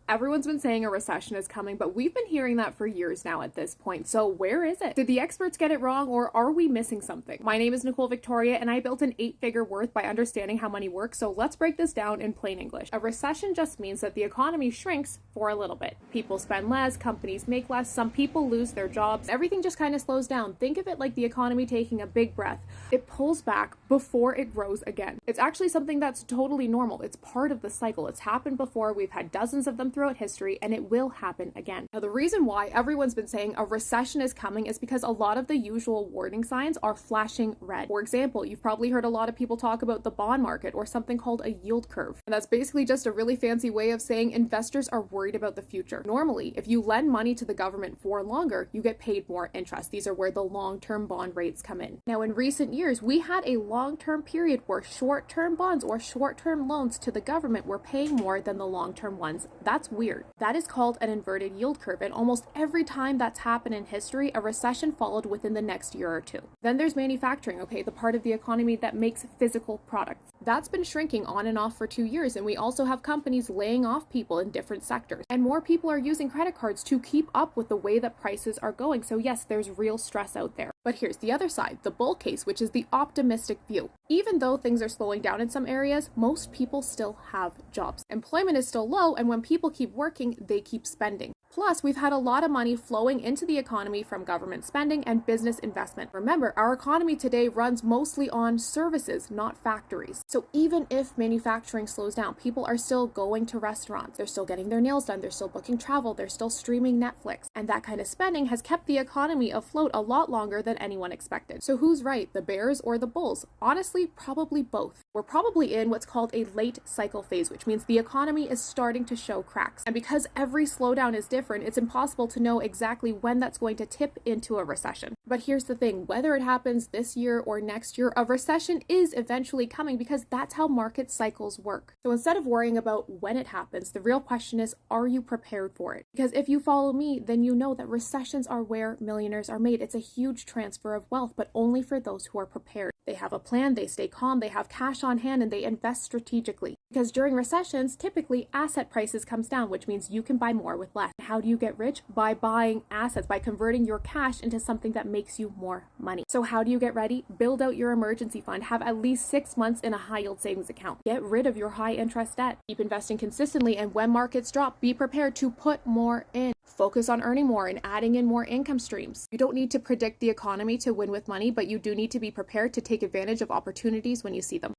Everyone's been saying a recession is coming, but we've been hearing that for years now at this point. So where is it? Did the experts get it wrong, or are we missing something? My name is Nicole Victoria, and I built an 8-figure worth by understanding how money works. So let's break this down in plain English. A recession just means that the economy shrinks for a little bit. People spend less, companies make less, some people lose their jobs. Everything just kind of slows down. Think of it like the economy taking a big breath. It pulls back before it grows again. It's actually something that's totally normal. It's part of the cycle. It's happened before. We've had dozens of them throughout history, and it will happen again. Now, the reason why everyone's been saying a recession is coming is because a lot of the usual warning signs are flashing red. For example, you've probably heard a lot of people talk about the bond market or something called a yield curve. And that's basically just a really fancy way of saying investors are worried about the future. Normally, if you lend money to the government for longer, you get paid more interest. These are where the long-term bond rates come in. Now, in recent years, we had a long-term period where short-term bonds or short-term loans to the government were paying more than the long-term ones. That's weird. That is called an inverted yield curve, and almost every time that's happened in history, a recession followed within the next year or two. Then there's manufacturing, okay, the part of the economy that makes physical products. That's been shrinking on and off for 2 years, and we also have companies laying off people in different sectors. And more people are using credit cards to keep up with the way that prices are going. So yes, there's real stress out there. But here's the other side, the bull case, which is the optimistic view. Even though things are slowing down in some areas, most people still have jobs. Employment is still low, and when people keep working, they keep spending. Plus, we've had a lot of money flowing into the economy from government spending and business investment. Remember, our economy today runs mostly on services, not factories. So even if manufacturing slows down, people are still going to restaurants. They're still getting their nails done. They're still booking travel. They're still streaming Netflix. And that kind of spending has kept the economy afloat a lot longer than anyone expected. So who's right, the bears or the bulls? Honestly, probably both. We're probably in what's called a late cycle phase, which means the economy is starting to show cracks. And because every slowdown is different, it's impossible to know exactly when that's going to tip into a recession. But here's the thing, whether it happens this year or next year, a recession is eventually coming because that's how market cycles work. So instead of worrying about when it happens, the real question is, are you prepared for it? Because if you follow me, then you know that recessions are where millionaires are made. It's a huge transfer of wealth, but only for those who are prepared. They have a plan, they stay calm, they have cash on hand, and they invest strategically. Because during recessions, typically asset prices comes down, which means you can buy more with less. How do you get rich? By buying assets, by converting your cash into something that makes you more money. So how do you get ready? Build out your emergency fund. Have at least 6 months in a high yield savings account. Get rid of your high interest debt. Keep investing consistently, and when markets drop, be prepared to put more in. Focus on earning more and adding in more income streams. You don't need to predict the economy to win with money, but you do need to be prepared to take advantage of opportunities when you see them.